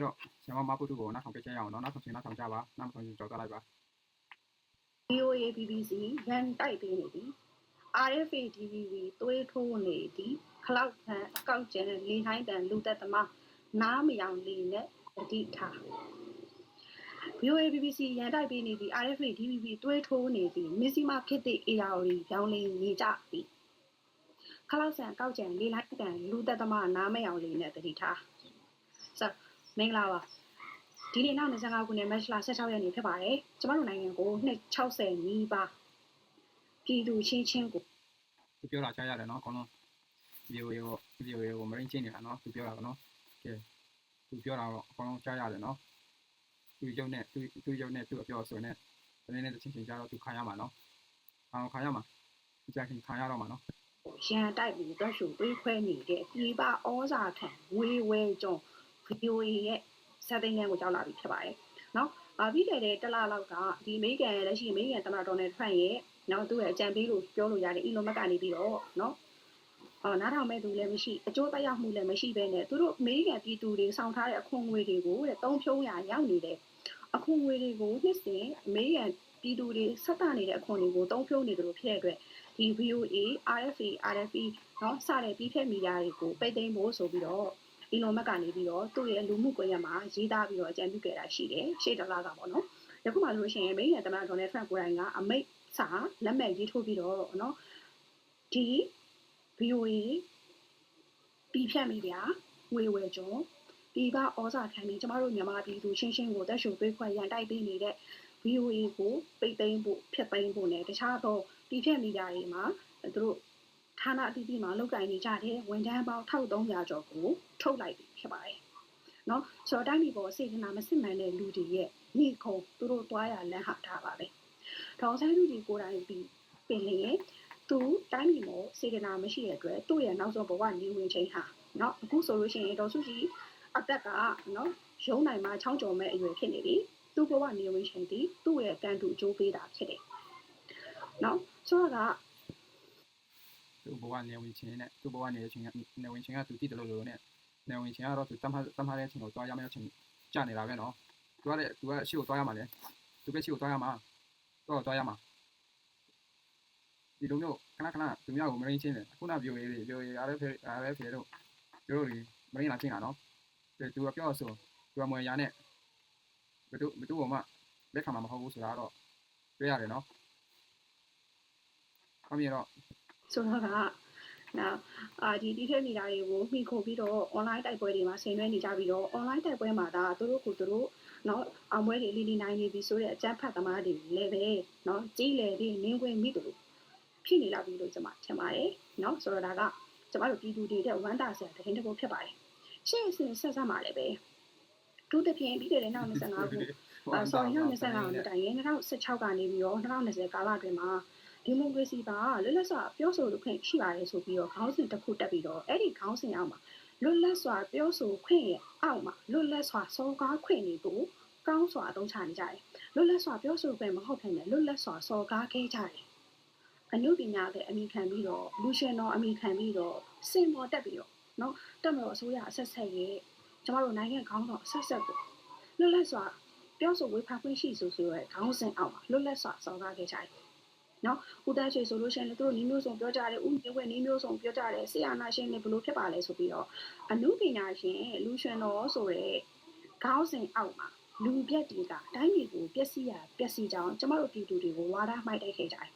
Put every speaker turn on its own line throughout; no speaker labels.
တော့ဆရာမမပုတုကိုနောက်ထောင်ပြချက်ရအောင်နော်နောက်ထောင်ချင်းနောက်ထောင်ကြပါနောက်ထောင်ချင်းကြော်သွားလိုက်ပါ
VOA BBC ရန်တိုက်ပေးနေသည် RFA DVB သွေးထိုးနေသည်ခလောက်ခံအကောက်ကျန်လေဟိုင်းတန်လူသက်သမားနားမယောင်လေးနဲ့အတိထား VOA BBC ရန်တိုက်ပေးနေသည် RFA DVB သွေးထိုးနေသည်မစ္စည်းမခေတ်သည့်အေယာဝတီရောင်းလင်းနေကြသည်ခလောက်ဆန်ကောက်ကျန်လေဟိုင်းတန်လူသက်သမားနားမယောင်လေးနဲ့အတိထားဆိုမင်္ဂလာပါဒီနေ့နောက်25ခုနှစ်မတ်လ16ရက်နေ့ဖြစ်ပါတယ်ကျမတို့နိုင်ငံကို260နီးပါးပြည်သူချင်းချင်းကို
သူပြောတာကြားရတယ်နော်အကုန်လုံး VOA ကိုမရင်းချင်းနေတာနော်သူပြောတာကနော်ကဲသူပြောတာတော့အကုန်လုံးကြားရတယ်နော်သူရုပ်နဲ့သူအပြောဆိုနေတနေ့နဲ့ချင်းချင်းကြားတော့သူခံရမှာနော်ခံရမှာဒီကြခင်ခံရတော့မှာနော်
ရန်တိုက်ပြီးတော့ရှုသွေးခွဲနေတဲ့ပြည်ပဩဇာခံဝေဝဲကြုံ VOA ရဲ့စတဲ့နေကိုကြောက်လာပြီဖြစ်ပါတယ်နော်ပြီးခဲ့တဲ့တလလောက်ကဒီအမေရိကန်လက်ရှိအမေရိကန်သမ္မတဒေါ်နယ်ထရန့်ရဲ့နော်သူ့ရဲ့အကြံပေးလို့ပြောလို့ရတယ်အီလွန်မက်ကနေပြီးတော့နော်နားထောင်မဲ့သူလည်းမရှိအကျိုးသက်ရောက်မှုလည်းမရှိဘဲနဲ့သူတို့အမေရိကန်ပြည်သူတွေဆောင်ထားတဲ့အခွန်ငွေတွေကိုတဲ့သုံးဖြုံးရရောက်နေတယ်အခွန်ငွေတွေကိုနှစ်စဉ်အမေရိကန်ပြည်သူတွေဆက်တာနေတဲ့အခွန်တွေကိုသုံးဖြုံးနေတယ်လို့ဖြစ်တဲ့အတွက်ဒီ VOA RFA RFE နော်စတဲ့ပြီးဖက်မီဒီယာတွေကိုပိတ်သိမ်းဖို့ဆိုပြီးတော့အီလွန်မက်ကနေပြီးတော့သူ့ရဲ့လူမှုကွန်ရက်မှာရေးသားပြီးတော့အကြံပြုခဲ့တာရှိတယ်ရှေ့တလားကပေါ့နော်ယခုမှလို့ရှိရင်အမေရိကန်သမ္မတဒေါ်နယ်ထရန့်ကိုယ်တိုင်ကအမိတ်စာလက်မှတ်ရေးထိုးပြီးတော့နော်ဒီ VOA ပြည်ဖြတ်မီဒီယာငွေဝယ်ကြုံပြည်ပဩဇာခံပြီးကျမတို့မြန်မာပြည်သူချင်းချင်းကိုတက်ရှုသွေးခွဲရန်တိုက်ပေးနေတဲ့ VOA ကိုပိတ်သိမ်းဖို့ဖျက်သိမ်းဖို့နဲ့တခြားသောပြည်ဖြတ်မီဒီယာတွေမှာသူတို့ဌာနအသီးသီးမှာလုပ်ကိုင်နေကြတဲ့ဝန်ထမ်းပေါင်း1300ကျော်ကိုထုတ်လိုက်ပြီဖြစ်ပါတယ်။နော်ဆိုတော့တိုင်းပြည်ပေါ်စေတနာမစစ်မှန်တဲ့လူတွေရဲ့ညီခုံသူတို့တွားရလမ်းဟာထားပါပဲ။ဒေါ်ဆိုင်လူကြီးကိုယ်တိုင်ပြီးပင်လျင်သူတိုင်းပြည်မှာစေတနာမရှိတဲ့အတွက်သူ့ရဲ့နောက်ဆုံးဘဝနေဝင်ချိန်ဟာနော်အခုဆိုလို့ရှိရင်ဒေါ်စုကြီးအသက်ကနော်ရုံးနိုင်မှာချောင်းကျော်မဲ့အရွယ်ဖြစ်နေပြီ။သူ့ဘဝနေဝင်ချိန်ဒီသူ့ရဲ့ကံတူအကျိုးပေးတာဖြစ်တယ်။နော်ဆိုတော့
သူဘဝနေဝင်ချင်းနဲ့သူဘဝနေချင်းကနေဝင်ချင်းကသူတည်တယ်လို့နဲ့နေဝင်ချင်းကတော့သူတမ်းထားတဲ့အချိန်ကိုတွားရမယ့်အချိန်ကြာနေတာပဲနော်သူကရှေ့ကိုတွားရမှာလေသူပဲရှေ့ကိုတွားရမှာတော့တွားရမှာဒီလိုမျိုးခဏသူများကိုမရင်းချင်းတယ်ခုန VOA RFA တို့တို့တွေမရင်းလာချင်းတာနော်သူကပြောဆိုသူကမွေရနဲ့ဘယ်သူ့မှလက်ခံမှာမဟုတ်ဘူးဆိုတာတော့တွေ့ရတယ်နော်အမြင်တော့
ဆိုတော့ကနော်ဒီထက်နေတာတွေကိုမှီခိုပြီးတော့ online တိုက်ပွဲတွေမှာဆင်နွှဲနေကြပြီးတော့ online တိုက်ပွဲမှာဒါသူတို့နော်အောင်ပွဲတွေလီလီနိုင်နေပြီဆိုတဲ့အကြမ်းဖက်သမားတွေလည်းပဲနော်ကြီးလေပြီးနင်းခွင့်မိတူဖြစ်နေလာပြီလို့ကျွန်မထင်ပါတယ်နော်ဆိုတော့ဒါကကျွန်မတို့ပြည်သူတွေတဲ့ဝမ်းသာစရာသတင်းတစ်ပုဒ်ဖြစ်ပါတယ်ရှေ့ဆက်မှာလည်းပဲဒုတိယပြင်ပြီးတဲ့နောက်25ခုsorry 2025မတိုင်ရင်2016ကနေပြီးတော့2020ကာလအတွင်းမှာဒီမိုကရေစီပါလွတ်လပ်စွာပြောဆိုခွင့်ရှိပါတယ်ဆိုပြီးတော့ခေါင်းစဉ်တစ်ခုတက်ပြီးတော့အဲ့ဒီခေါင်းစဉ်အောက်မှာလွတ်လပ်စွာပြောဆိုခွင့်ရဲ့အောက်မှာလွတ်လပ်စွာစော်ကားခွင့်တွေကိုကောင်းစွာအသုံးချနေကြတယ်လွတ်လပ်စွာပြောဆိုခွင့်မဟုတ်ဘဲနဲ့လွတ်လပ်စွာစော်ကားခဲ့ကြတယ်အနုပညာတဲ့အမိခံပြီးတော့လူရှင်တော်အမိခံပြီးတော့စင်ပေါ်တက်ပြီးတော့နော်တက်မလို့အစိုးရအဆက်ဆက်ရဲ့ကျမတို့နိုင်ငံခေါင်းဆောင်အဆက်ဆက်ကိုလွတ်လပ်စွာပြောဆိုဝေဖန်ခွင့်ရှိဆိုရဲခေါင်းစဉ်အောက်မှာလွတ်လပ်စွာစော်ကားခဲ့ကြတယ်နော်ဦးသားချေဆိုလို့ရှိရင်တို့နီးမျိုးစုံပြောကြတယ်ဦးမြင့်ဝဲနီးမျိုးစုံပြောကြတယ်ဆရာနာရှင်တွေဘလို့ဖြစ်ပါလဲဆိုပြီးတော့အနုပညာရှင်လူရှင်တော်ဆိုရဲခေါင်းစဉ်အောက်မှာလူပြက်တွေကတိုင်းပြည်ကိုပျက်စီးကြောင်းကျမတို့ပြည်သူတွေကိုဝါဒမှိုက်တိုက်ခဲ့ကြတယ်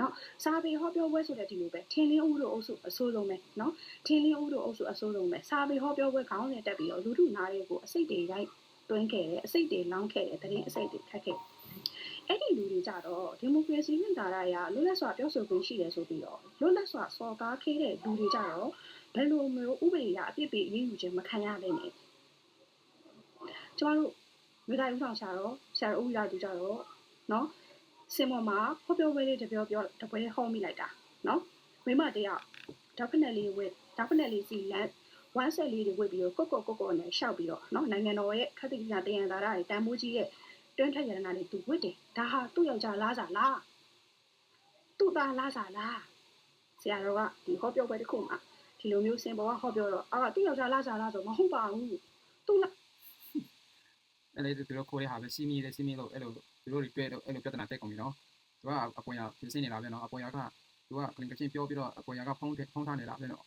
နော်စာပေဟောပြောပွဲဆိုတဲ့ဒီလိုပဲထင်းလင်းဦးတို့အုပ်စုအဆိုးဆုံးပဲနော်ထင်းလင်းဦးတို့အုပ်စုအဆိုးဆုံးပဲစာပေဟောပြောပွဲခေါင်းစဉ်တက်ပြီးတော့လူထုနားတွေကိုအစိတ်တွေရိုက်တွင်းခဲ့တယ်အစိတ်တွေလောင်းခဲ့တယ်တရင်အစိတ်တွေခတ်ခဲ့အဲ့ဒီလူတွေကြတော့ဒီမိုကရေစီနဲ့ဒါရလွတ်လပ်စွာပြောဆိုခွင့်ရှိတယ်ဆိုပြီးတော့လွတ်လပ်စွာစော်ကားခဲ့တဲ့လူတွေကြတော့ဘယ်လိုမျိုးဥပဒေအပြစ်ပေးအရေးယူခြင်းမခံရဘဲနဲ့ကျမတို့မိသားစုဆောင်ဆရာတော်ဦးရသူကြတော့နော်စင်ပေါ်မှာဟောပြောပွဲလေးတပွဲဟောမိလိုက်တာနော်မိမတယောက်definitely စီလန်ဝမ်းဆက်လေးတွေဝစ်ပြီးတော့ကိုနဲ့ရှောက်ပြီးတော့နော်နိုင်ငံတော်ရဲ့ခက်သီးညာတယံသာရတွေတန်မိုးကြီးရဲ့တွန်းထက်ရတနာတွေသူဝစ်တယ်ဒါဟာသူ့ယောက်ျားလားစားလားသူ့သားလားစားလားဆရာတော်ကဒီဟောပြောပွဲတစ်ခုမှာဒီလိုမျိုးစင်ပေါ်ကဟောပြောတော့သူ့ယောက်ျားလားစားလားဆိုမဟုတ်ပါဘူးသူ
အဲ့လေသူတို့ခိုးတဲ့ဟာပဲစီမီလို့အဲ့လိုသူတို့တွေတွေ့တော့အဲ့လိုပြဿနာတက်ကုန်ပြီနော်သူကအပေါ်ရပြင်ဆင်နေတာပဲနော်အပေါ်ရကသူကကလင်ကချင်းပြောပြီးတော့အပေါ်ရကဖုံးထားနေတာပဲနော်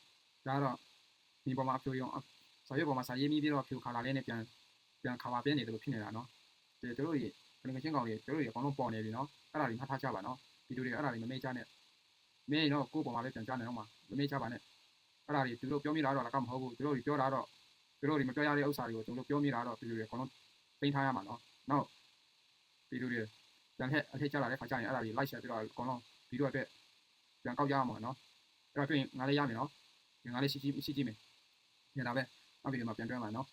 ဒါကတော့ဒီပေါ်မှာအဖြူရောစာရွက်ပေါ်မှာစာရေးပြီးတော့ဖြူခါလာလေးနဲ့ပြန်ခါပါပြနေတယ်လို့ဖြစ်နေတာနော်သူတို့တွေကလင်ကချင်းကောင်တွေသူတို့တွေအကုန်လုံးပေါ်နေပြီနော်အဲ့ဒါတွေမှတ်ထားကြပါနော်ဒီလိုတွေအဲ့ဒါတွေမမေ့ကြနဲ့မေ့တော့ကိုယ့်ပေါ်မှာပဲပြန်ကြနေတော့မှာမမေ့ကြပါနဲ့အဲ့ဒါတွေသူတို့ပြောမိတာတော့လည်းကမဟုတ်ဘူးသူတို့တွေပြောတာတော့သူတို့တွေမပြောရတဲ့ဥစ္စာတွေကိုသူတို့ပြောမိတာတော့ဒီလိုတွေအကုန်လုံးပိန်းထားရမှာနော်နောက်ဒီလိုတွေပြန်အထက်ကျလာတဲ့ခါကျရင်အဲ့ဒါတွေလိုက်ဆက်ပြီးတော့အကုန်လုံးဗီဒီယိုအတွက်ပြန်ကောက်ကြရမှာနော်အဲ့တော့တွေ့ရင်ငါလေးရမယ်နော်ငါလေးရှိကြည့်မယ်ညတာပဲနောက်ဗီဒီယိုမှာပြန်တွေ့မှာနော်